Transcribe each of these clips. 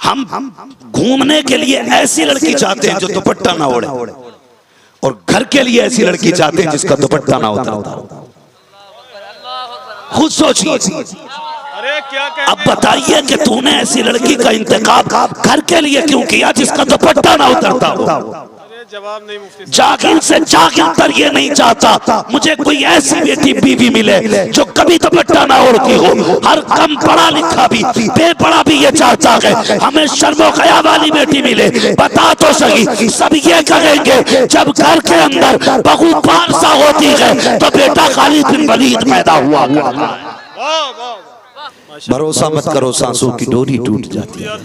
हम घूमने के लिए ऐसी लड़की चाहते हैं जो दुपट्टा ना ओढ़े, और घर के लिए ऐसी लड़की चाहते हैं जिसका दुपट्टा ना उतरता। खुद सोचिए। अब बताइए कि तूने ऐसी लड़की का इंतखाब घर के लिए क्यों किया जिसका दुपट्टा ना उतरता हो? जवाब नहीं मुफ्ती। जागिर से जागिर ये नहीं चाहता मुझे कोई ऐसी बेटी बीवी मिले जो कभी दुपट्टा ना ओढ़ती हो। हर कम पढ़ा लिखा भी बेपढ़ा भी ये चाहता है हमें शर्मो हया वाली बेटी मिले। बता तो सही। सब ये कहेंगे जब घर के अंदर बहू पारसा होती है तो बेटा खालिद बिन वलीद पैदा हुआ। भरोसा मत करो, सांसों की डोरी टूट जाती है,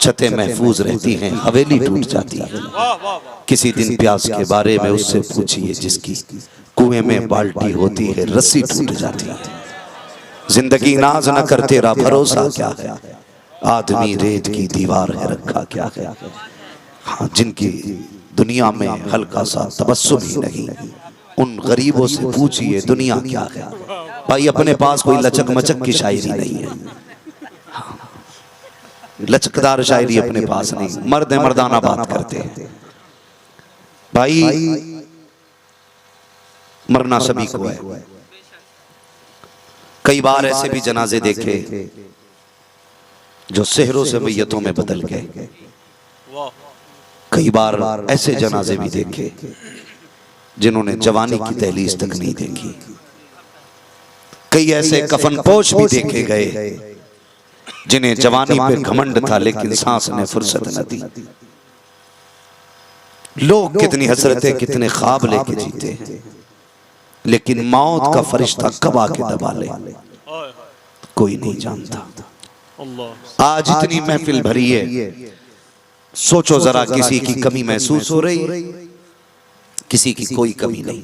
छतें महफूज रहती हैं, हवेली टूट जाती है। किसी दिन प्यास के बारे में उससे पूछिए जिसकी कुएं में बाल्टी होती है, रस्सी टूट जाती है। जिंदगी नाज न कर तेरा भरोसा क्या है, आदमी रेत की दीवार है रखा क्या है। हाँ, जिनकी दुनिया में हल्का सा तबस्सुम ही नहीं, उन गरीबों से पूछिए दुनिया क्या है। भाई अपने पास कोई लचक मचक की शायरी नहीं है, लचकदार शायरी अपने पास नहीं। मर्द मर्दाना बात करते हैं। भाई मरना सभी को है। कई बार ऐसे भी जनाजे देखे जो सेहरों से मैयतों में बदल गए। कई बार ऐसे जनाजे भी देखे जिन्होंने जवानी की दहलीज तक नहीं देखी। कई ऐसे कफनपोश भी देखे गए जिन्हें जवानी पे घमंड था लेकिन सांस ने फुर्सत न दी। लोग कितनी हसरतें कितने ख्वाब लेके जीते हैं, लेकिन मौत का फरिश्ता कब आके दबा ले कोई नहीं जानता। आज इतनी महफिल भरी है, सोचो जरा किसी की कमी महसूस हो रही? किसी की कोई कमी नहीं।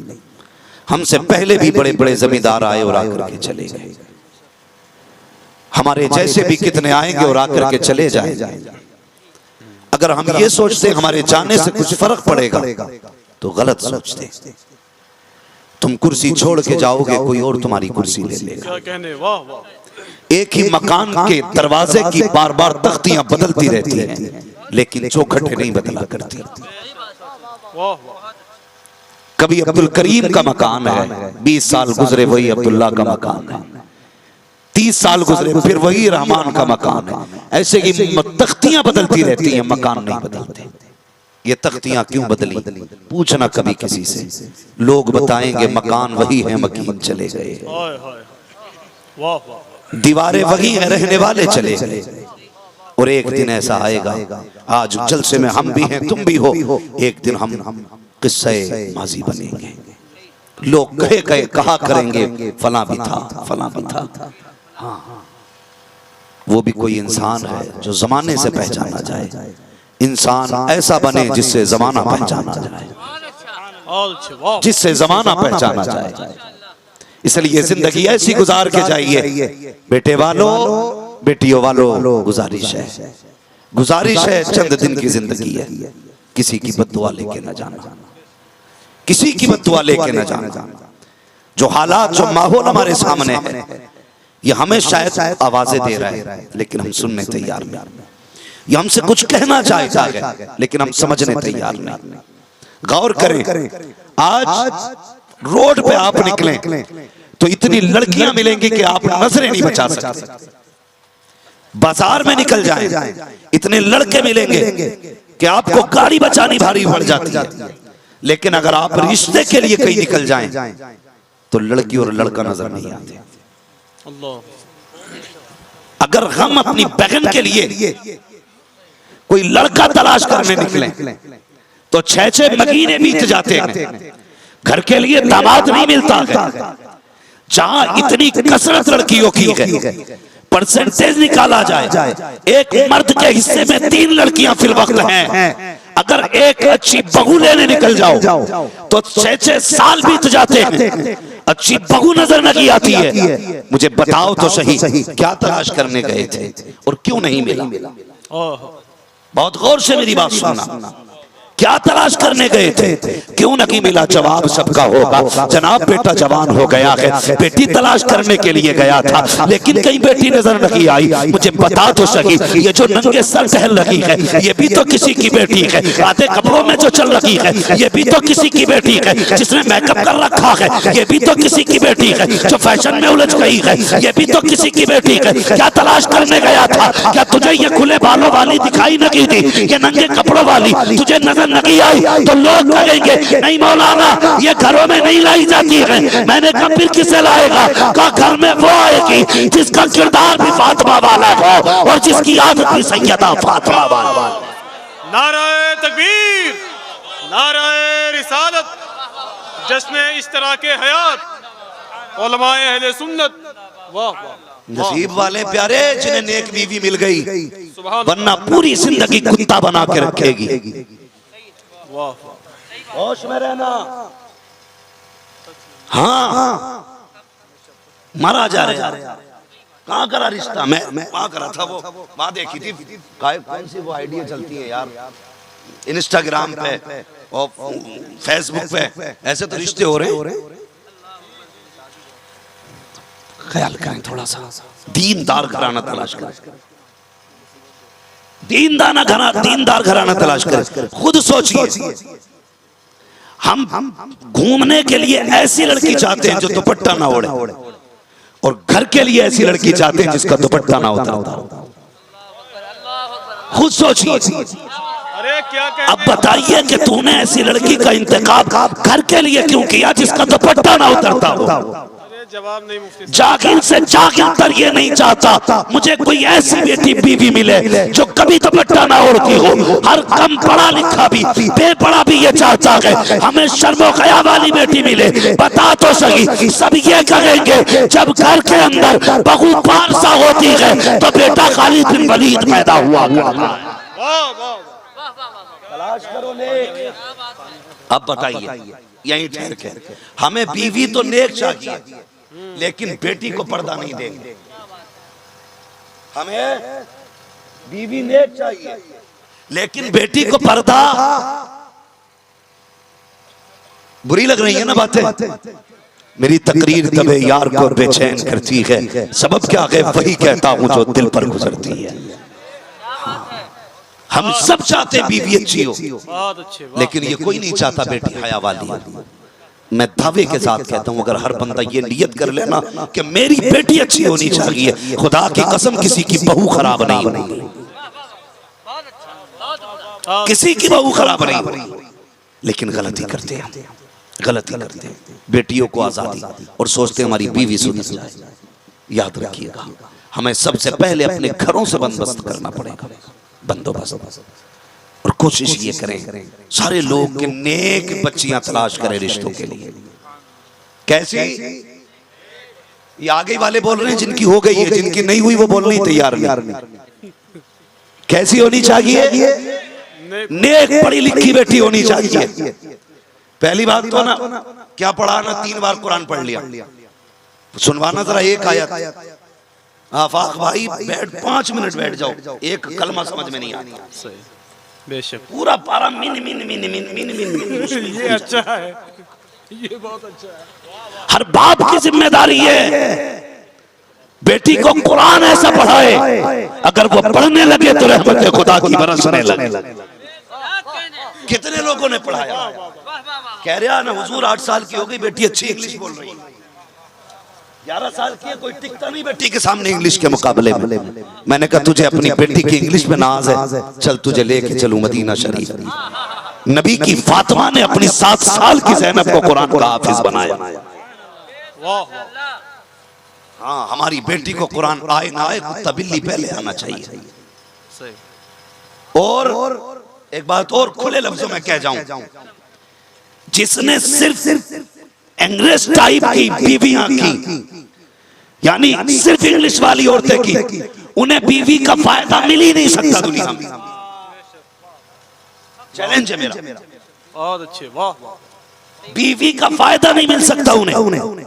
हमसे पहले भी बड़े बड़े जमींदार आए और आकर के चले गए। हमारे जैसे भी कितने आएंगे और आकर के चले जाएंगे। अगर हम ये सोचते हमारे जाने से कुछ फर्क पड़ेगा तो गलत सोचते। तुम कुर्सी छोड़ के जाओगे, कोई और तुम्हारी कुर्सी ले लेगा। एक ही मकान के दरवाजे की बार बार तख्तियां बदलती रहती हैं, लेकिन चौखटें नहीं बदला करती। कभी अब्दुल करीम का मकान है, 20 साल गुजरे वही अब्दुल्ला का मकान है, 30 साल गुजरे फिर वही रहमान का मकान है। ऐसे ही तख्तियां बदलती रहती हैं, मकान नहीं बदलते। ये तख्तियां क्यों बदली? पूछना कभी किसी से, लोग बताएंगे मकान वही है, मकीन चले गए। दीवारें वही हैं, रहने वाले चले गए। और एक दिन ऐसा आएगा, आज जलसे में हम भी हैं तुम भी हो, एक दिन हम किस्से माजी बनेंगे। लोग कहा करेंगे फला भी था, फला भी था। हाँ, वो भी कोई इंसान है जो जमाने से पहचाना जाए। इंसान ऐसा बने जिससे जमाना पहचाना जाए, जिससे जमाना पहचाना जाए। इसलिए जिंदगी ऐसी गुजार के जाइए। बेटे वालों, बेटियों वालों, गुजारिश है, चंद दिन की जिंदगी है। किसी की बद्दुआ लेके न जाना, किसी की बद्दुआ लेके न जाना। जो हालात, जो माहौल हमारे सामने है, ये हमें शायद आवाजें दे रहा है लेकिन हम सुनने तैयार नहीं। ये हमसे कुछ कहना चाहता है लेकिन हम समझने तैयार नहीं। गौर करें, आज रोड पे आप निकलें तो इतनी लड़कियां मिलेंगी कि आप नजरें नहीं बचा सकते। बाजार में निकल जाएं, इतने लड़के मिलेंगे कि आपको गाड़ी बचानी भारी पड़ जाती है। लेकिन अगर आप रिश्ते के लिए कहीं निकल जाएं तो लड़की और लड़का नजर नहीं आते। अगर हम अपनी बहन के लिए कोई लड़का तलाश करने निकले तो 6-6 महीने बीत जाते हैं, घर के लिए दामाद नहीं मिलता है। जहां इतनी कसरत लड़कियों की है, परसेंटेज निकाला जाए, एक मर्द के हिस्से में 3 लड़कियां फिल वक्त हैं। अगर एक अच्छी बहू लेने निकल जाओ तो 6-6 साल बीत जाते हैं, अच्छी बहू नजर नहीं आती है। मुझे बताओ तो सही, क्या तलाश करने गए थे और क्यों नहीं मिला? बहुत गौर से मेरी बात सुनना। क्या तलाश करने गए थे? क्यों नहीं मिला? जवाब सबका होगा। जनाब बेटा जवान हो गया है, बेटी तलाश करने के लिए गया था, लेकिन कहीं बेटी नजर नहीं आई। मुझे बता तो सही, ये जो नंगे सर टहल रही है, ये भी तो किसी की बेटी है। आधे कपड़ों में जो चल रही है, ये भी तो किसी की बेटी है। जिसने मेकअप कर रखा है, ये भी तो किसी की बेटी है। जो फैशन में उलझ गई है, ये भी तो किसी की बेटी है। क्या तलाश करने गया था? क्या तुझे ये खुले बालों वाली दिखाई नहीं दी? ये नंगे कपड़ों वाली तुझे नजर नहीं आई? तो लोग कहेंगे नहीं मौलाना, ये घरों में नहीं लाई जाती है। मैंने कहा फिर किसे लाएगा? कहा घर में वो आएगी जिसका किरदार भी फातिमा वाला हो और जिसकी आदत भी सैयदा फातिमा वाला। नाराए तकबीर, नाराए रिसालत, जश्न इश्तराके हयात, उलमाए अहले सुन्नत। वाह वाह, नसीब वाले प्यारे जिन्हें नेक बीवी मिल गई, वरना पूरी जिंदगी कुत्ता बना के रखेगी। होश में रहना। हाँ, मारा जा रहा है। कहाँ करा रिश्ता? मैं वहाँ करा था, वो वहाँ देखी थी। कौन सी वो आइडिया चलती है यार, इंस्टाग्राम पे और फेसबुक पे, ऐसे तो रिश्ते हो रहे हैं। ख्याल करें थोड़ा सा, दीनदार घराना तलाश करें, दीनदार घराना तलाश करें। खुद सोचिए, हम घूमने के लिए ऐसी लड़की चाहते हैं जो दुपट्टा ना ओढ़े, और घर के लिए ऐसी लड़की चाहते हैं जिसका दुपट्टा ना होता। खुद सोचिए। अरे क्या कहते? अब बताइए कि तूने ऐसी लड़की का इंतखाब घर के लिए क्यों किया जिसका दुपट्टा ना उतरता हो? जवाब नहीं मुफ्ती। जागिर से जागिर ये नहीं चाहता मुझे कोई ऐसी बेटी बीवी मिले जो कभी दुपट्टा ना ओढ़ती हो। हर कम पढ़ा लिखा भी, बेपढ़ा भी ये चाहता है हमें शर्मो हया वाली बेटी मिले। बता तो सही, सब ये कहेंगे जब घर के अंदर बहू पारसा होती है तो बेटा खालिद बिन वलीद पैदा हुआ। तलाश करो नेक। अब बताइए, यहीं ठहर के, हमें बीवी तो नेक चाहिए लेकिन बेटी को पर्दा नहीं देंगे। हमें बीवी नेक चाहिए लेकिन बेटी को पर्दा। बुरी लग रही है ना बातें? मेरी तकरीर तबे यार को बेचैन करती है, सबब क्या है वही कहता हूं जो दिल पर गुजरती है। हम सब चाहते बीवी अच्छी हो, लेकिन ये कोई नहीं चाहता बेटी हया वाली। मैं दावे के साथ कहता हूं, अगर हर बंदा ये नियत कर लेना कि मेरी बेटी अच्छी होनी चाहिए, खुदा की कसम किसी की बहू खराब नहीं होगी, किसी की बहू खराब नहीं होगी। लेकिन गलती करते हैं, बेटियों को आजादी और सोचते हमारी बीवी सुधर जाए। याद रखिएगा, हमें सबसे पहले अपने घरों से बंदोबस्त करना पड़ेगा, बंदोबस्त। और कोशिश ये करें सारे लोग के नेक बच्चियां तलाश करें रिश्तों के लिए। कैसी? ये आगे वाले बोल रहे हैं जिनकी हो गई है, जिनकी नहीं हुई वो बोलने तैयार नहीं। कैसी होनी चाहिए? नेक पढ़ी लिखी बेटी होनी चाहिए। पहली बात तो ना, क्या पढ़ा ना, 3 बार कुरान पढ़ लिया। सुनवाना जरा एक आयत। आफाक भाई बैठ 5 मिनट बैठ जाओ, एक कलमा समझ में नहीं आता। बेशक पूरा पारा मिन मिन मिन मिन मिन मिन। ये अच्छा है, ये बहुत अच्छा है। हर बाप की जिम्मेदारी है बेटी को कुरान ऐसा पढ़ाए, अगर वो पढ़ने लगे तो रहमत खुदा की बरसने लगे। कितने लोगों ने पढ़ाया? कह रहा ना हुजूर 8 साल की हो गई बेटी अच्छी इंग्लिश बोल रही है, 11 साल की है, कोई टिकता नहीं बेटी के सामने इंग्लिश के मुकाबले में। मैंने कहा तुझे अपनी बेटी की इंग्लिश पे नाज है, चल तुझे लेके चलूं मदीना शरीफ। नबी की फातिमा ने अपनी 7 साल की ज़ैनब को कुरान का हाफिज बनाया। हाँ, हमारी बेटी को कुरान आए ना आए कुत्ता बिल्ली पहले आना चाहिए। और एक बात और खुले लफ्जों में कह जाऊं, जिसने सिर्फ अंग्रेज टाइप की बीवियां की, यानी सिर्फ इंग्लिश वाली औरतें की, उन्हें बीवी का फायदा मिल ही नहीं सकता दुनिया में। चैलेंज है मेरा। बहुत अच्छे, वाह। बीवी का फायदा नहीं मिल सकता उन्हें।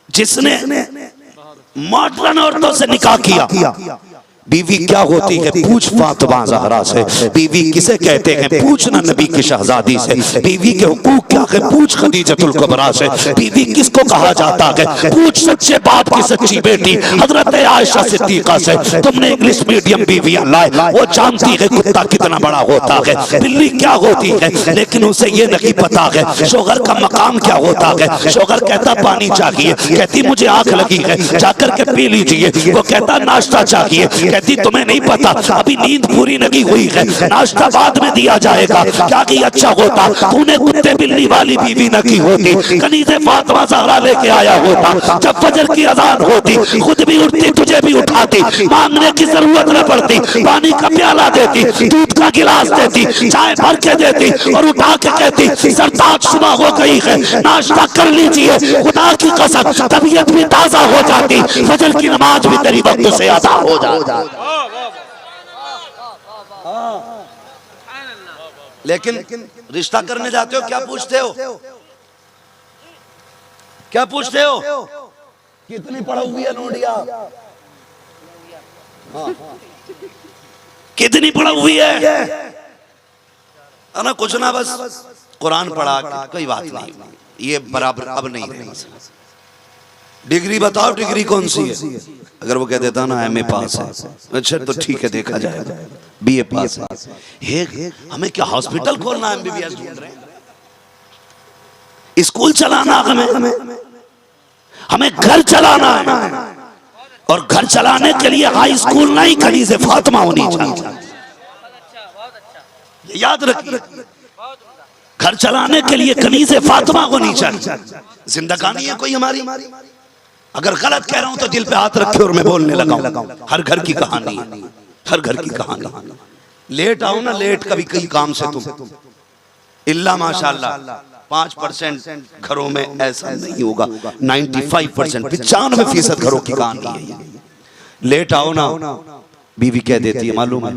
जिसने मॉडर्न औरतों से निकाह किया, बीवी क्या होती है पूछ फातिमा ज़हरा से, बीवी किसे कहते हैं पूछना नबी की शहजादी से, बीवी के हुकूक क्या है पूछ खदीजतुल कुबरा से, बीवी किसको कहा जाता है पूछ सच्चे बाप की सच्ची बेटी हजरत आयशा सिद्दीका से। तुमने इंग्लिश मीडियम बीवियां लाए, वो जानती है कुत्ता कितना बड़ा होता है, बिल्ली क्या होती है, लेकिन उसे ये नहीं पता है शोहर का मकाम क्या होता है। शोहर कहता पानी चाहिए, कहती मुझे आग लगी है जाकर के पी लीजिए, वो कहता नाश्ता चाहिए, कहती तुम्हें नहीं पता अभी नींद पूरी नहीं हुई है, नाश्ता बाद में दिया जाएगा, क्या कि अच्छा होता तूने कुत्ते बिल्ली वाली बीवी न की होती, कनीज़े फातिमा ज़हरा लेके आया होता, जब फजर की अजान होती खुद भी उठती तुझे भी उठाती, मांगने की जरूरत न पड़ती, पानी का प्याला देती, दूध का गिलास देती, चाय भर के देती और उठा के कहती सरताज सुबह हो गई है नाश्ता कर लीजिए, खुदा की कसम तबीयत भी ताजा हो जाती, फजर की नमाज भी तेरी वक्त से अदा हो जाती। लेकिन रिश्ता करने जाते हो क्या पूछते हो, क्या पूछते हो कितनी पढ़ा हुई है नोडिया, कितनी पढ़ा हुई है ना, कुछ ना बस कुरान पढ़ा कोई बात नहीं, ये बराबर अब नहीं रहना। डिग्री बताओ डिग्री कौन सी है, अगर वो कह देता ना एमए पास है, अच्छा तो ठीक है देखा जाएगा, बीए पास है। हमें क्या हॉस्पिटल खोलना, एमबीबीएस ढूंढ रहे हैं, स्कूल चलाना, हमें घर चलाना है, और घर चलाने के लिए हाई स्कूल नहीं कनीज़े फातिमा होनी चाहिए, याद रखिए। घर चलाने के लिए कनीज़े फातिमा होनी चाहिए, जिंदगानी है कोई हमारी। अगर गलत कह रहा हूं तो दिल पे हाथ रखे और मैं बोलने लगा। हर घर की कहानी, हर घर की कहानी। लेट आओ ना, लेट कभी कई काम से तुम इल्ला माशाल्लाह 5% घरों में ऐसा नहीं होगा, 95% 95% घरों की कहानी है। लेट आओ ना, बीवी कह देती है मालूम है,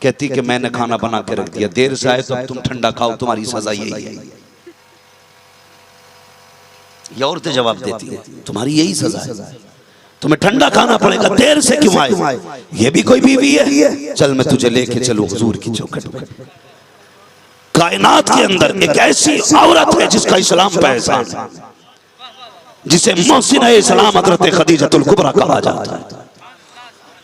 कहती कि मैंने खाना बना के रख दिया, देर से आए तो अब तुम ठंडा खाओ, तुम्हारी सजा यही है। ये औरतें जवाब देती है तुम्हारी यही सजा है, तुम्हें ठंडा खाना पड़ेगा, देर से क्यों आए। ये भी कोई बीवी है, चल मैं तुझे लेके चलूं हुजूर की चौखट। कायनात के अंदर एक ऐसी औरत है जिसका इस्लाम पे एहसान है, जिसे मोहसिना इस्लाम हज़रत खदीजतुल कुबरा कहा जाता है।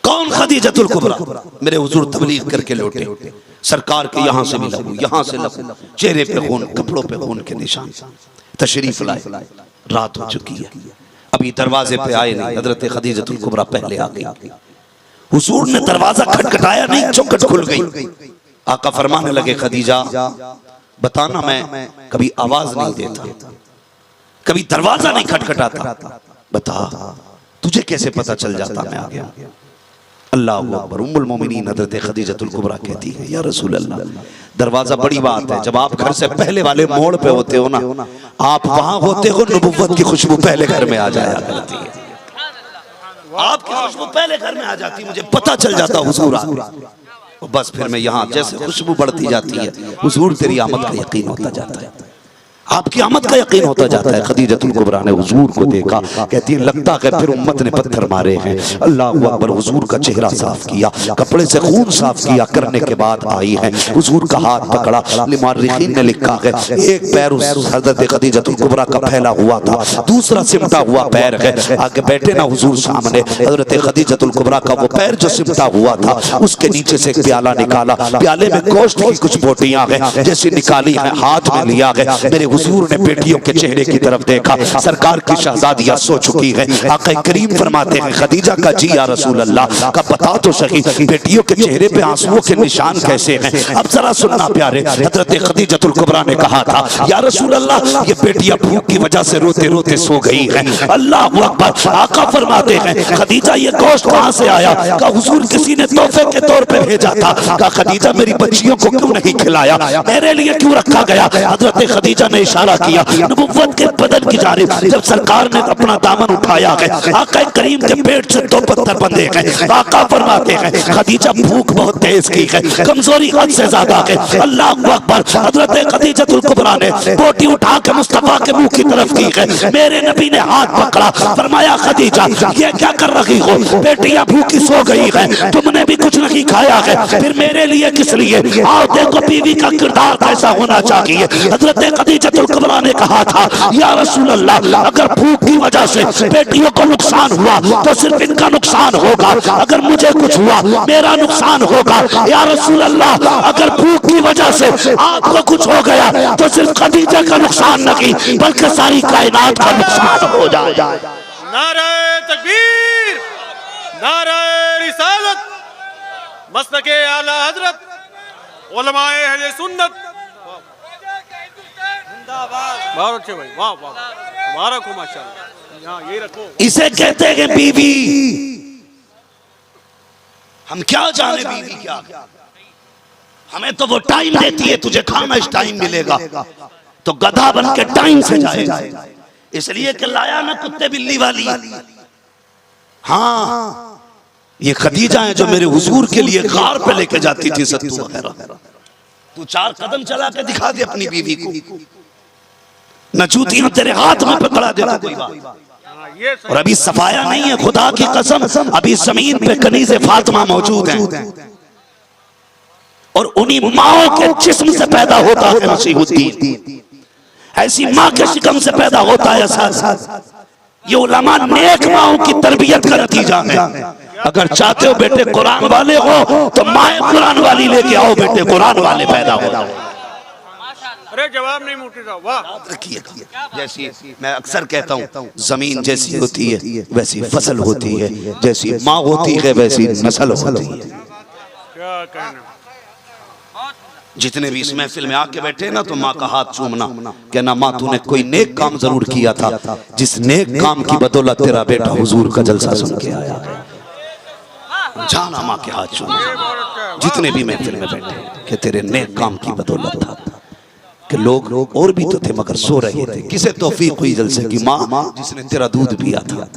कौन खदीजतुल कुबरा? मेरे हुजूर तबलीग करके लौटे, सरकार के यहाँ से मिला, यहाँ से लहू, चेहरे पे खून, कपड़ों पे खून के निशान, तशरीफ लाए, रात हो चुकी है, अभी दरवाजे पे आए नहीं, हज़रत खदीजतुल कुबरा पहले आ गई। हुजूर ने दरवाजा खटखटाया नहीं, चौखट खुल गई। आका फरमाने लगे खदीजा बताना, मैं कभी आवाज नहीं देता, कभी दरवाजा नहीं खटखटाता, बता तुझे कैसे पता चल जाता मैं आ गया। अल्लाह अकबर। उम्मुल मोमिनीन हज़रत खदीजतुल कुबरा कहती है या रसूल अल्लाह, दरवाजा बड़ी बात है, जब आप घर से पहले वाले मोड़ पे होते हो ना, आप वहां होते हो, नबुव्वत की खुशबू पहले घर में आ जाया करती है, आपकी खुशबू पहले घर में आ जाती, मुझे पता चल जाता हुजूर आ गए। बस फिर मैं यहाँ जैसे खुशबू बढ़ती जाती है, हुजूर तेरी आमद का यकीन होता जाता है, आपकी आमद का यकीन होता जाता है। खदीजतुल कुबरा ने हुजूर को देखा, कहती है लगता है फिर उम्मत ने पत्थर मारे हैं। अल्लाह अकबर। हुजूर का चेहरा साफ किया, कपड़े से खून साफ किया, करने के बाद आई है, हुजूर का हाथ पकड़ा। मुअर्रिखीन ने लिखा है एक पैर उस हज़रत खदीजतुल कुबरा का फैला हुआ था, दूसरा सिमटा हुआ पैर है। आगे बैठे ना हुजूर सामने, हज़रत खदीजतुल कुबरा का वो पैर जो सिमटा हुआ था, उसके नीचे से एक प्याला निकाला, प्याले में गोश्त की कुछ बोटियां हैं, जैसे निकाली है हाथ में लिया गया। मेरे हुजूर ने बेटियों के चेहरे की तरफ देखा, सरकार की शहजादियां सो चुकी है। आका करीम फरमाते हैं खदीजा का जी या रसूल अल्लाह का बता तो सही, बेटियों के चेहरे पे आंसुओं के निशान कैसे हैं। अब जरा सुनना प्यारे, हजरत खदीजतुल कुबरा ने कहा था या रसूल अल्लाह ये बेटियां भूख की वजह से रोते रोते सो गई हैं। अल्लाह अकबर। आका फरमाते हैं खदीजा ये गोश्त कहां से आया? का हुजूर किसी ने तोहफे के तौर पे भेजा था। का खदीजा मेरी बच्चियों को क्यों नहीं खिलाया, मेरे लिए क्यों रखा गया? हजरत खदीजा ने इशारा किया नबुव्वत के बदन की जानिब। जब सरकार ने अपना दामन उठाया है, आका करीम के पेट से 2 पत्थर बंधे गए। आका फरमाते हैं खदीजा भूख बहुत तेज की है, कमजोरी हद से ज्यादा है। अल्लाह अकबर। हजरत खदीजतुल कुबरा ने बोटी उठा के मुस्तफा के मुंह की तरफ की है। मेरे नबी ने हाथ पकड़ा, फरमाया खदीजा ये क्या कर रही हो, बेटियां भूखी सो गई है, तुमने भी कुछ नहीं खाया है, फिर मेरे लिए किस लिए? आओ देखो बीवी का किरदार कैसा होना चाहिए। हजरत खदीजतुल कुबरा ने कहा था या रसूल अल्लाह, अगर भूख की वजह से बेटियों को नुकसान हुआ तो सिर्फ इनका नुकसान होगा, अगर मुझे कुछ हुआ मेरा नुकसान होगा। या रसूल अल्लाह, अगर भूख की वजह से आपको कुछ हो गया तो सिर्फ खदीजा का नुकसान नहीं बल्कि सारी कायनात का नुकसान हो जाए। नारे तकबीर, नारे रिसालत, मसलके आला हजरत, उलमाए अहले सुन्नत। बहुत अच्छे भाई, वाह वाह, मुबारक हो माशाअल्लाह। यहाँ यही रखो। इसे कहते हैं बीवी। हम क्या जाने बीवी क्या, हमें तो वो टाइम देती है, तुझे खाना इस टाइम मिलेगा, तो गधा बन के टाइम से जाएगा। इसलिए कि लाया ना कुत्ते बिल्ली वाली। हाँ, ये खदीजा है जो मेरे हुजूर के लिए गार पे लेके जाती थी सत्तू वगैरह। तू 4 कदम चला के दिखा दे अपनी बीवी को, न जूतियां तेरे हाथ में पकड़ा देता कोई बात। और अभी सफाया नहीं है, खुदा की कसम, अभी जमीन पे कनीज़े फातिमा मौजूद हैं और उन्हीं माओ के जिस्म से पैदा होता है मसीहुद्दीन। ऐसी माँ के शिकम से पैदा होता है साथ। ये उलमा नेक माओ की तरबियत का नतीजा है। अगर चाहते हो बेटे कुरान वाले हो तो माए कुरान वाली लेके आओ, बेटे कुरान वाले पैदा हो। अरे जवाब नहीं मुफ्ती साहब, वाह। रखिए, जैसी मैं अक्सर कहता हूँ जमीन जैसी होती है वैसी फसल होती है, जैसी माँ होती है वैसी नस्ल होती है। क्या कहना। जितने भी इस महफिल में आके बैठे ना तो माँ का हाथ चूमना, कहना माँ तूने कोई नेक काम जरूर किया था, जिस नेक काम की बदौलत तेरा बेटा हुजूर का जलसा सुन के आया। जाना माँ के हाथ चूमना, जितने भी महफिल में बैठे, कि तेरे नेक काम की बदौलत था कि लोग और भी तो थे मगर सो रहे थे। किसे तौफीक हुई जलसे की? माँ जिसने तेरा दूध पिया था।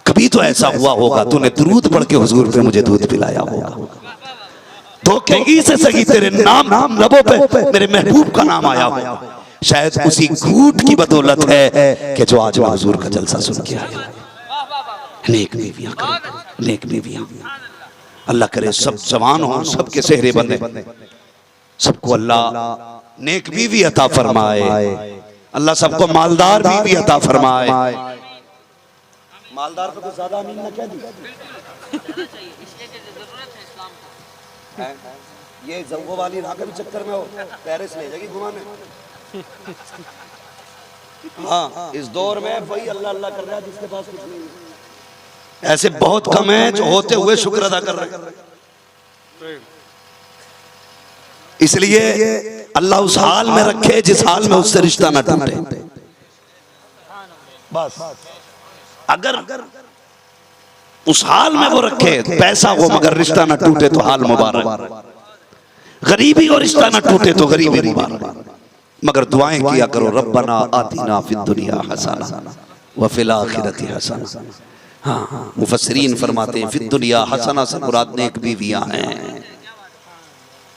कभी तो ऐसा हुआ होगा तूने दुरूद पढ़ के हुजूर पे मुझे दूध पिलाया होगा। धोखेगी से सही तेरे नाम लबों पे मेरे महबूब का नाम आया होगा। शायद उसी घूट की बदौलत है कि जो आज हुजूर का जलसा सुन के आया। नेक बीवियां, नेक बीवियां, अल्लाह करे सब जवान हो, सबके सेहरे बने, सबको अल्लाह नेक बीवी अता फरमाए। अल्लाह सबको मालदार बीवी अता फरमाए। मालदार पे कुछ ज्यादा अमीन ना कह दी। ये जंगो वाली राह के भी चक्कर में हो, पेरिस ले जाएगी घुमाने। हाँ, इस दौर में वही अल्लाह अल्लाह कर रहा है जिसके पास कुछ नहीं है। ऐसे बहुत कम है जो होते हुए शुक्र अदा कर रहे हैं। इसलिए अल्लाह उस हाल में रखे जिस हाल में उससे रिश्ता न टूटे। बस अगर उस हाल में वो रखे, पैसा हो मगर रिश्ता न टूटे तो हाल मुबारक। गरीबी और रिश्ता न टूटे तो गरीबी मुबारक। मगर दुआएं किया करो, रब्बना आतिना फिद दुनिया हसना व फिल आखिरति हसना। हाँ, मुफस्सिरीन फरमाते हैं फिद दुनिया हसना से मुराद नेक बीवियां हैं।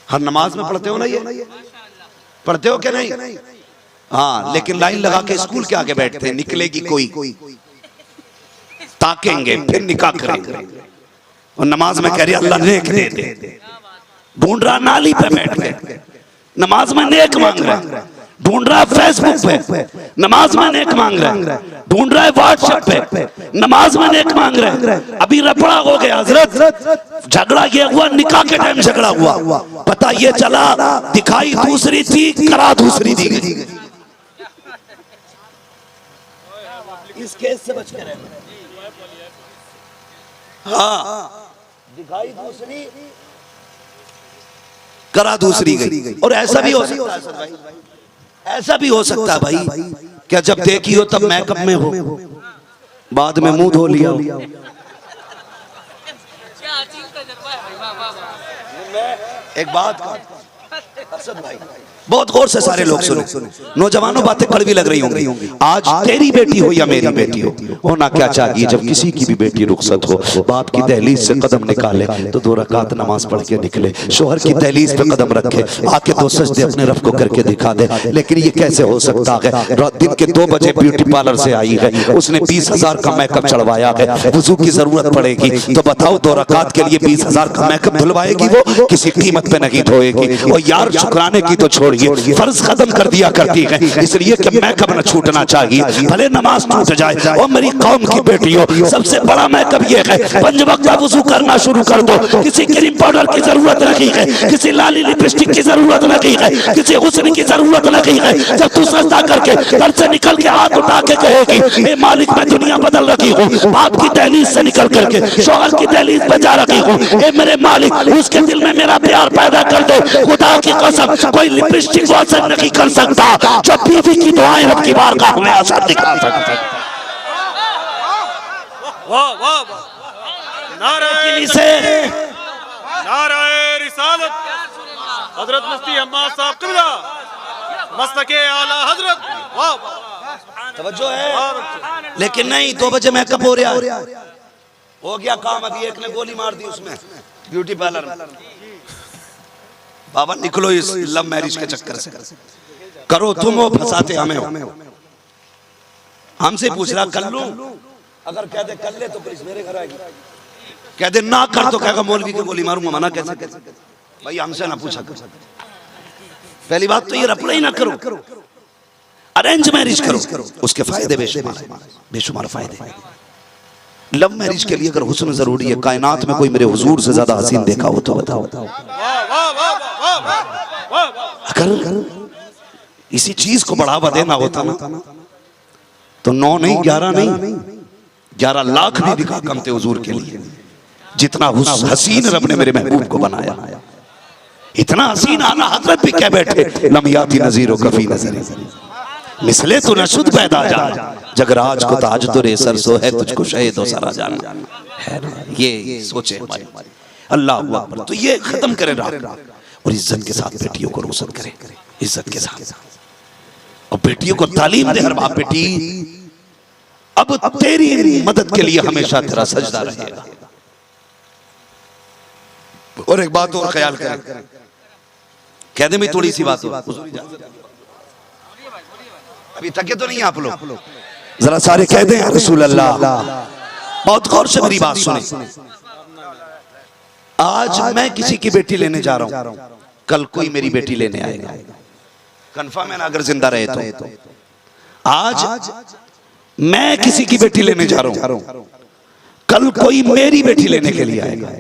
हर नमाज में पढ़ते हो ना, ये पढ़ते हो क्या नहीं? हाँ, लेकिन लाइन लगा के स्कूल के आगे बैठते हैं, निकलेगी कोई, ताकेंगे फिर निकाह करेंगे और नमाज में कह रही अल्लाह नेक दे दे। ढूंढ रहा नाली पे बैठ के, नमाज में नेक मांग रहा है। ढूंढ रहा है फेसबुक पे, नमाज में नेक मांग रहा है। ढूंढ रहा है व्हाट्सएप पे, नमाज में नेक मांग रहा है। अभी रफड़ा हो गया हजरत, झगड़ा ये हुआ, निकाह के टाइम झगड़ा हुआ, पता ये चला दिखाई दूसरी थी, करा दूसरी दी गई। इस केस से बच के रहना। हाँ, दिखाई दूसरी, करा दूसरी गई। और ऐसा भी हो सकता है भाई, ऐसा भी हो सकता है भाई, क्या जब देखी हो तब मेकअप में हो, बाद में मुंह धो लिया। एक बात का असद भाई, बहुत गौर से सारे लोग सुने। नौजवानों बातें कड़वी लग रही होंगी। आज तेरी बेटी हो या मेरी बेटी हो, होना क्या चाहिए जब किसी की भी बेटी रुखसत हो, बाप की दहलीज से कदम निकाले तो 2 रकात नमाज पढ़ के निकले, शोहर की दहलीज पे कदम रखे, आके 2 सजदे अपने रब को करके दिखा दे। लेकिन ये कैसे हो सकता है? दिन के 2 बजे ब्यूटी पार्लर से आई है, उसने 20,000 का मेकअप चढ़वाया है, वुजू की जरूरत पड़ेगी तो बताओ 2 रकात के लिए 20,000 का मेकअप धुलवाएगी? वो किसी कीमत पे नहीं धोएगी। और यार शुक्राने की तो छोड़िए, फर्ज खत्म कर दिया करती है, इसलिए कि मेकअप न छूटना चाहिए, भले नमाज छूट जाए। और मेरी कौम की बेटियों, सबसे बड़ा मेकअप ये है, 5 वक्त का वुजू करना शुरू कर दो। किसी क्रीम पाउडर की जरूरत नहीं है, किसी लाली लिपस्टिक की जरूरत नहीं है, किसी हुस्न की जरूरत नहीं है। जब तू सजदा करके घर से निकल के हाथ उठा के कहेगी ए मालिक मैं दुनिया बदल रखी हूँ, बाप की दहलीज से निकल करके शौहर की दहलीज पे जा रखी हूँ, ए मेरे मालिक उसके दिल में मेरा प्यार पैदा कर दे। खुदा की कसम कोई लिपस्टिक वो असर नहीं कर सकता जो बीवी की दुआएं रब की बारगाह में असर दिखा सकता। वाह वाह वाह, नारे रिसालत हजरत मुफ्ती अम्माद साहब किबला मस्तके आला हजरत। वाह तवज्जो है। लेकिन नहीं, 2 बजे मेकअप हो रहा है, हो गया काम। अभी एक ने गोली मार दी उसमें ब्यूटी पार्लर में। बाबा निकलो इस लव मैरिज के चक्कर से, करो तुम हो, फंसाते हमें हो। हमसे पूछ रहा कर लूं, अगर कह दे कर ले तो पुलिस मेरे घर आएगी, कह दे ना कर तो कहेगा मौलवी की गोली मारूंगा। मना कैसे? भाई हमसे ना पूछा कर। पहली बात तो ये रपड़ा ही ना करो, अरेंज मैरिज करो, उसके फायदे बेशुमार फायदे। लव मैरिज के लिए अगर हुस्न जरूरी है, कायनात में कोई मेरे हुजूर से ज्यादा हसीन देखा हो तो बताओ। अगर इसी चीज को बढ़ावा देना होता ना तो 9 नहीं 11 नहीं 11 लाख भी दिखा कम थे हुजूर के लिए। जितना हसीन रब ने मेरे महबूब को बनाया, इतना हसीन आला हजरत भी कह बैठे लमियाती नजीरो कफी नजर मिसले तो नशुद पैदा जा, जगराज को ताज तो रे सरसो है, तुझको शहीद हो सारा जाना है ना। ये सोचे अल्लाह अकबर। तो ये खत्म करे रात और इज्जत के साथ बेटियों को रोशन करे, इज्जत के साथ। और बेटियों को तालीम दे हर बाप, बेटी अब तेरी मदद के लिए हमेशा तेरा सजदा रहेगा। और एक बात और ख्याल करें, कह दे मैं थोड़ी सी बात हो, अभी थके तो नहीं आप लोग, जरा सारे कह दें रसूल अल्लाह। बहुत गौर से मेरी बात सुने। आज मैं किसी की बेटी लेने जा रहा हूं, कल कोई मेरी बेटी लेने आएगा, कंफर्म है ना? अगर जिंदा रहे तो। आज मैं किसी की बेटी लेने जा रहा हूं, कल कोई मेरी बेटी लेने के लिए आएगा।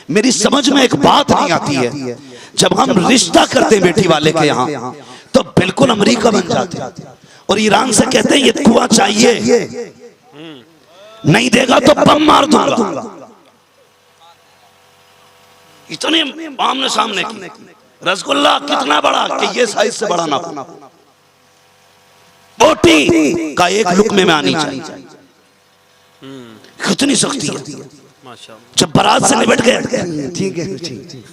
मेरी समझ में एक बात नहीं आती है, जब हम रिश्ता करते हैं बेटी वाले के यहाँ तो बिल्कुल अमेरिका बन जाते हैं और ईरान से कहते हैं ये कुआं चाहिए, नहीं देगा तो बम मार दूंगा। इतने आमने सामने की रसगुल्ला कितना बड़ा कि ये साइज से बड़ा ना हो, बोटी का एक लुकमे में आनी चाहिए। कितनी सख्ती है। जब बारात से निपट गए, ठीक है ठीक,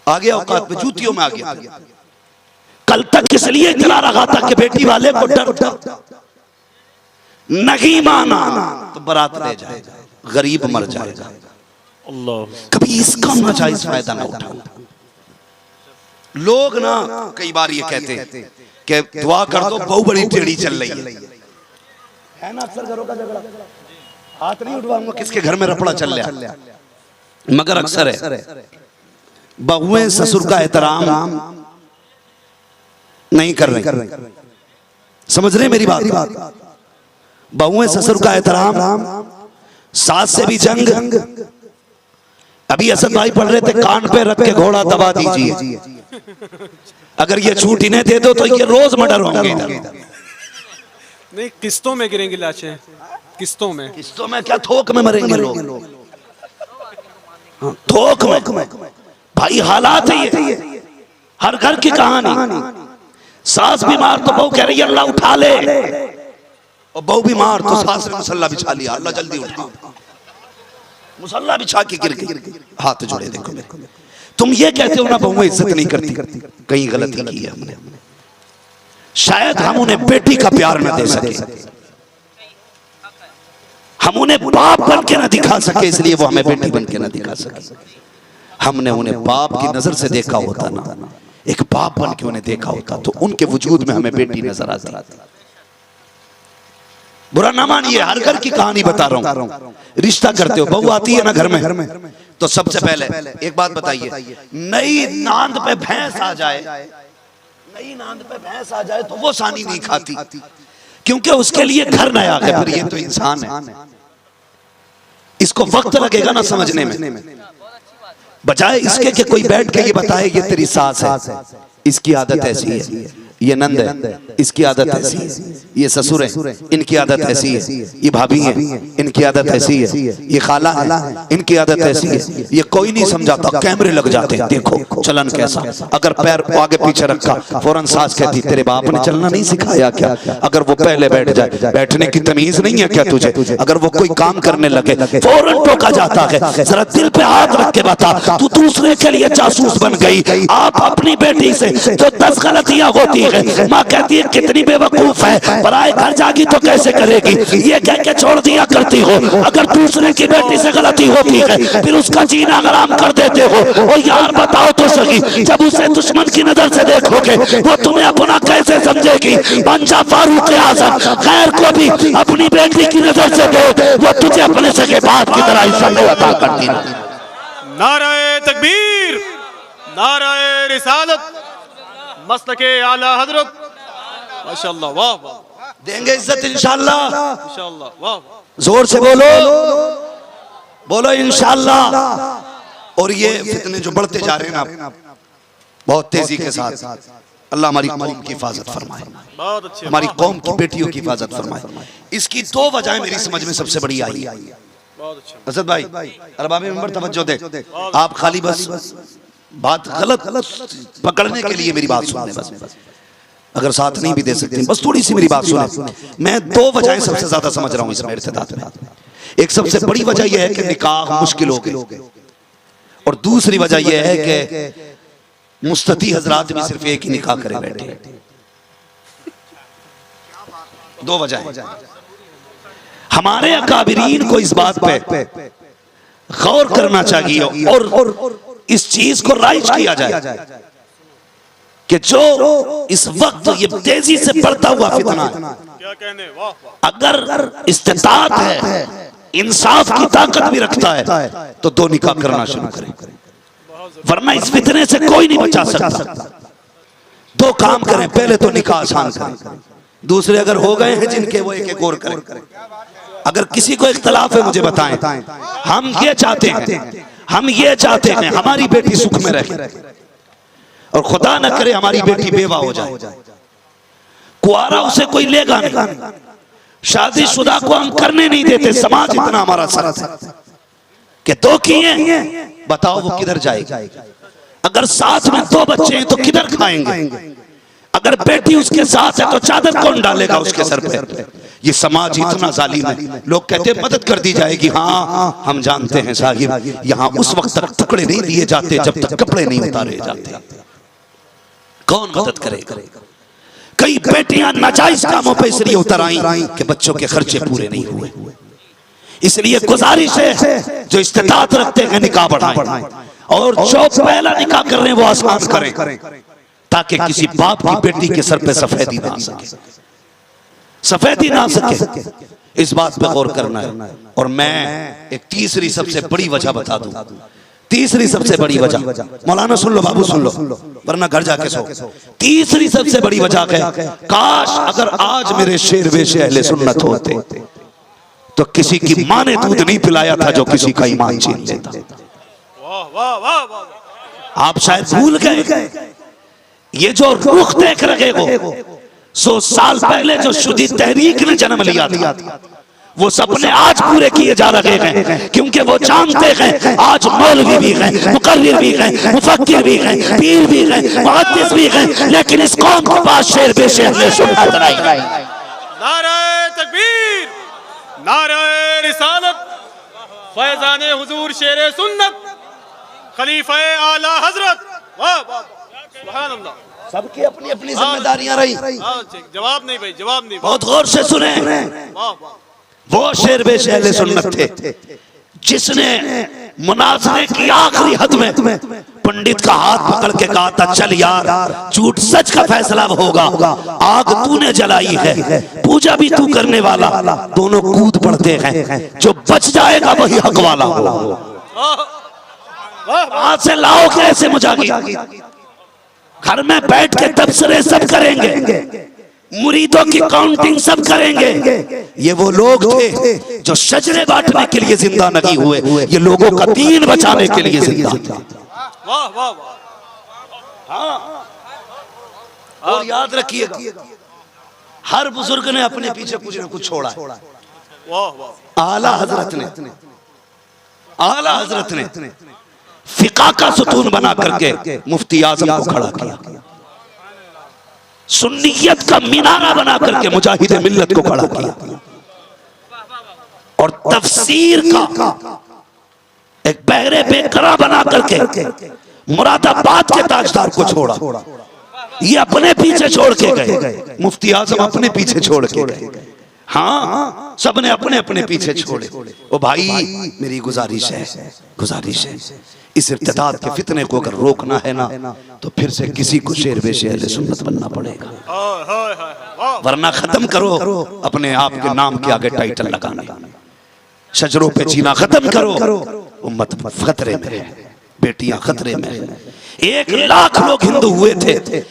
आ गया औकात पे, जूतियों में आ गया। कल तक किस लिए चला रहा था कि बेटी वाले को डर नहीं माना तो बारात ले जाएगा, गरीब मर जाएगा। कभी इसका नाजायज फायदा ना उठाओ। लोग ना कई बार ये कहते हैं कि दुआ कर दो बहू बड़ी टेढ़ी चल रही है ना। अक्सर घरों का झगड़ा, हाथ नहीं उठवाऊंगा किसके घर में रपड़ा चल रहा, मगर अक्सर है बहुएं ससुर का एहतराम नहीं कर रही। समझ रहे मेरी बात? बहुएं ससुर का एहतराम, सास से भी जंग। अभी असद भाई पढ़ रहे थे कान पे रख के घोड़ा दबा दीजिए, अगर ये छूट इन्हें दे दो तो ये रोज मर्डर होंगे। नहीं, किस्तों में गिरेंगी लाशें, किस्तों में क्या थोक में मरेंगे लोग, थोक में। भाई हालात है ये, हर घर की कहानी। सास बीमार तो बहू कह रही है अल्लाह उठा ले, और बहू बीमार तो सास ने मुसल्ला बिछा लिया, अल्लाह जल्दी उठा। मुसल्ला बिछा के गिर गई, हाथ जोड़े। देखो तुम ये कहते हो ना बहुएं इज्जत नहीं करती, कहीं गलती की है हमने। शायद हम उन्हें बेटी का प्यार न दे सके, हम उन्हें बाप बन के न दिखा सके, इसलिए वो हमें बेटी बन के न दिखा सके। हमने उन्हें बाप की नजर से देखा होता ना, एक बाप बन के उन्हें देखा होता तो उनके वजूद में हमें बेटी नजर आती। बुरा ना मानिए, हर घर की कहानी बता रहा हूं। रिश्ता करते हो, बहू आती है ना घर में, तो सबसे पहले एक बात बताइए, नई नांद पे भैंस आ जाए, नई नांद पे भैंस आ जाए तो वो सानी नहीं खाती, क्योंकि उसके लिए घर नया है। फिर ये तो इंसान है, इसको वक्त लगेगा ना समझने में, बजाय इसके कि कोई बैठ के ये बताए ये तेरी सास है, इसकी आदत ऐसी है, ये नंद है, इसकी आदत ऐसी है, ये ससुर है, इनकी आदत ऐसी है, ये भाभी है, इनकी आदत ऐसी है, ये खाला है, इनकी आदत ऐसी है। ये कोई नहीं समझाता, कैमरे लग जाते हैं, देखो चलन कैसा। अगर पैर आगे पीछे रखा फौरन सास कहती तेरे बाप ने चलना नहीं सिखाया क्या? अगर वो पहले बैठ जाए, बैठने की तमीज नहीं है क्या तुझे? अगर वो कोई काम करने लगे फौरन टोका जाता है। जरा दिल पे हाथ रख के बता, तू दूसरे के लिए जासूस बन गई। आप अपनी बेटी से जो 10 गलतियां होती है, माँ कहती है कितनी बेवकूफ है, पराए घर जागी तो कैसे करेगी, ये कह के छोड़ दिया करती हो। अगर दूसरे की बेटी से गलती होती है फिर उसका जीना हराम कर देते हो। और यार बताओ तो सही, जब उसे दुश्मन की नजर से देखोगे वो तुम्हें अपना कैसे समझेगी? पंजा फारूक आजम खैर को भी अपनी बेटी की नजर से देख, वो तुझे अपने सगे बाप की तरह इज्जत अता करती है। नाराए तकबीर, नाराए रिसालत, मसलके आला हजरत, माशाअल्लाह, वाह वाह। देंगे इज्जत इंशाअल्लाह, इंशाअल्लाह, वाह। जोर से बोलो, बोलो इंशाअल्लाह। और ये फितने जो बढ़ते जा रहे हैं ना बहुत तेजी के साथ, अल्लाह हमारी कौम की हिफाजत फरमाए, बहुत अच्छे, हमारी कौम की बेटियों की हिफाजत फरमाए। इसकी 2 वजह मेरी समझ में सबसे बड़ी आई। बहुत अच्छा। असद भाई, अरबाबी मेंबर तवज्जो दे, आप खाली बस बात गलत पकड़ने के लिए मेरी बात सुनने, बस अगर साथ नहीं भी दे सकते बस थोड़ी सी मेरी बात सुने। मैं 2 वजहें सबसे ज्यादा समझ रहा हूं इसमें इर्तिदाद में। एक सबसे बड़ी वजह यह है कि निकाह मुश्किल हो गए, और दूसरी वजह यह है कि मुस्तती हजरात भी सिर्फ एक ही निकाह करे बैठे। 2 वजह। हमारे अकाबिरीन को इस बात पे गौर करना चाहिए और इस चीज को राइज किया जाए कि जो इस वक्त ये तेजी से बढ़ता हुआ फितना है, क्या कहने, वाह वाह। अगर इस्तिताअत है, इंसाफ की ताकत भी रखता है तो 2 निकाह करना शुरू करें, वरना इस फितने से कोई नहीं बचा सकता। 2 काम करें, पहले तो निकाह आसान करें, दूसरे अगर हो गए हैं जिनके वो एक और करें। अगर किसी को इख्तलाफ है मुझे बताएं। हम ये चाहते हैं हमारी बेटी सुख में रहे, और खुदा न करे हमारी बेटी बेवा हो जाए, कुआरा उसे कोई लेगा नहीं, शादीशुदा को हम करने नहीं देते। समाज इतना हमारा सख्त है कि 2 किए, बताओ वो किधर जाएगी? अगर साथ में 2 बच्चे हैं तो किधर खाएंगे? अगर बेटी उसके साथ है तो चादर कौन डालेगा उसके सर पे? ये समाज इतना जालिम है। लोग कहते हैं मदद कर दी जाएगी, हाँ हम जानते हैं साहिब, यहाँ उस वक्त तक टुकड़े नहीं दिए जाते जब तक कपड़े नहीं उतारे जाते। कौन मदद करेगा? कई बेटियां नाजायज कामों पे इसलिए उतर आई कि बच्चों के खर्चे पूरे नहीं हुए। इसलिए गुजारिश है जो इस्तिताअत रखते हैं निकाह बढ़ाएं, और जो पहला निकाह कर रहे हैं वो आसान करें, ताकि किसी बाप की बेटी के सर पे सफेदी ना आ सके, सफेदी ना आ सके। इस बात पे गौर करना है। और मैं एक तीसरी सबसे बड़ी वजह बता दूं, तीसरी सबसे बड़ी वजह, मौलाना सुन लो, बाबू सुन लो, वरना घर जाके सो। तीसरी सबसे बड़ी वजह है, काश अगर आज मेरे शेर वेशे अहले सुन्नत होते तो किसी की मां ने दूध नहीं पिलाया था जो किसी का ईमान छीन लेता। वाह वाह वाह वाह। आप शायद भूल गए, ये जो रुख देख रहे हो 100 साल पहले जो शुदी तहरीक ने जन्म लिया था, वो सपने आज पूरे किए जा रहे हैं, क्योंकि वो जानते हैं आज मौलवी भी हैं, मुकर्रिर भी हैं, मुफक्किर भी हैं, पीर भी हैं, मुहद्दिस भी हैं, लेकिन इस कौम के पास शेर बेशे अहले सुन्नत नहीं। नारे तकबीर, नारे रिसालत, फैजाने हुजूर शेर सुन्नत, खलीफा आला हजरत, वाह वाह, सुभान अल्लाह। सबकी अपनी अपनी जिम्मेदारियां रही। हाँ, जवाब नहीं भाई, जवाब नहीं। बहुत गौर से सुने, वाह वाह। वो शेर बेश अहले सुन्नत थे जिसने मुनाज़रे की आखिरी हद में पंडित का हाथ पकड़ के कहा था, चल यार झूठ सच का फैसला होगा, आग तूने जलाई है, पूजा भी तू करने वाला, दोनों कूद पड़ते हैं, जो बच जाएगा वही हक वाला हो। वहां से लाओ कैसे मुजाहिद, घर में बैठ के तबसरे सब करेंगे, मुरीदों की काउंटिंग सब करेंगे। ये वो लोग थे जो शजरे बांटने के लिए जिंदा नहीं हुए, ये लोगों का दीन बचाने के लिए जिंदा थे। वाह वाह वाह। हाँ, और याद रखिएगा हर बुजुर्ग ने अपने पीछे कुछ न कुछ छोड़ा है। वाह वाह। आला हजरत ने फिका का सुतून बना करके मुफ्ती आजम को खड़ा किया, सुन्नियत का मीनारा बना करके मुजाहिद मिल्लत को खड़ा किया, और तफसीर का एक बहरे बेकरा बना करके मुरादाबाद के ताजदार को छोड़ा। ये अपने पीछे छोड़ के गए, मुफ्ती आजम अपने पीछे छोड़ के गए। हाँ, सबने अपने अपने पीछे छोड़े। ओ भाई, मेरी गुजारिश है, इस इर्तिदाद के फितने को अगर रोकना है ना, तो फिर से किसी को शेर बेशे अहले सुन्नत बनना पड़ेगा, वरना खत्म करो अपने आप के नाम के आगे टाइटल लगाने, शजरों पे जीना खत्म करो। उम्मत खतरे में है, बेटियां खतरे में है। 1 लाख लोग हिंदू हुए थे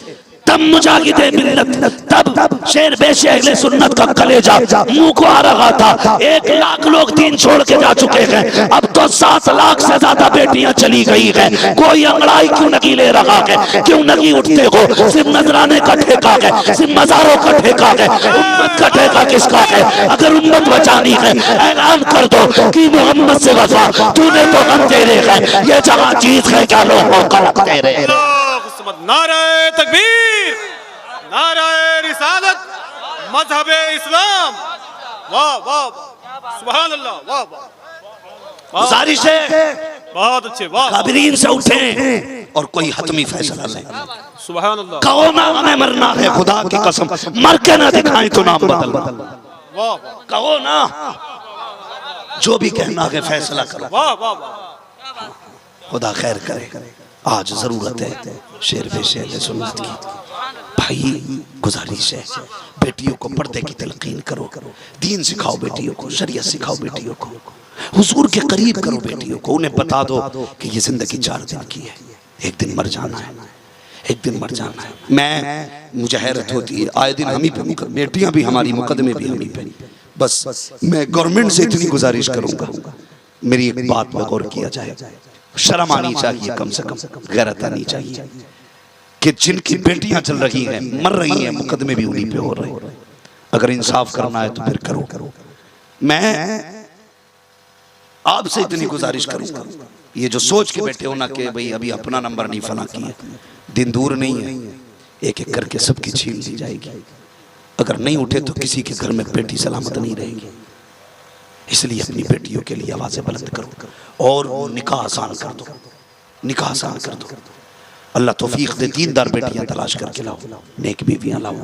तब मुजाहिद मिल्लत, तब शेर बेशे अहले सुन्नत का कलेजा मुंह को आ रहा था। 1 लाख लोग दीन छोड़ के जा चुके हैं, अब तो 7 लाख से ज्यादा बेटियां चली गई हैं। कोई अंगड़ाई क्यों नहीं ले रहा है, क्यों नहीं उठते हो? सिर्फ नजराने का ठेका है, सिर्फ मजारों का ठेका है, उम्मत का ठेका किसका है? अगर उम्मत बचानी है, ऐलान कर दो कि मोहम्मद से वफा तूने तो हम तेरे हैं, ये जहां चीज है क्या लोगों का हक तेरे। नारे तकबीर, नारे रिसालत, मजहबे इस्लाम। वाह वाह, सुभान अल्लाह, वाह वाह। गुजारिश है बहुत अच्छे, वाह। काबिरीन से उठें और कोई हतमी फैसला लें। सुभान अल्लाह। कहो ना हमें मरना है, खुदा की कसम मर के ना दिखाएं तो नाम बदल। वाह, कहो ना, जो भी कहना है फैसला करो। वाह वाह, खुदा खैर करे। आज जरूरत है शेर बेशे अहले सुन्नत की। भाई, गुजारिश है, बेटियों को पर्दे की तलकीन करो, दीन सिखाओ बेटियों को, शरीयत सिखाओ बेटियों को, हुजूर के करीब करो बेटियों को। उन्हें बता दो कि ये जिंदगी 4 दिन की है, एक दिन मर जाना है, एक दिन मर जाना है। मुझे हैरत होती है, आए दिन हम ही पे बेटियां भी हमारी, मुकदमे भी हम ही पे। बस मैं गवर्नमेंट से इतनी गुजारिश करूंगा, मेरी एक बात पर गौर किया जाए, शर्म आनी चाहिए, कम से कम गैरत आनी चाहिए कि जिनकी बेटियां चल रही हैं, मर रही हैं, मुकदमे भी उन्हीं पे हो रहे हैं। अगर इंसाफ करना है तो फिर करो। मैं आपसे इतनी गुजारिश करूंगा, ये जो सोच के बैठे हो ना कि भाई अभी अपना नंबर नहीं फला किया, दिन दूर नहीं है, एक एक करके सबकी छीन ली जाएगी। अगर नहीं उठे तो किसी के घर में बेटी सलामत नहीं रहेगी। इसलिए अपनी बेटियों के लिए आवाज़ें बुलंद करो और निकाह आसान कर दो, निकाह आसान कर दो। अल्लाह तौफीक दे, दीनदार बेटियां तलाश करके लाओ, नेक बीवियां लाओ।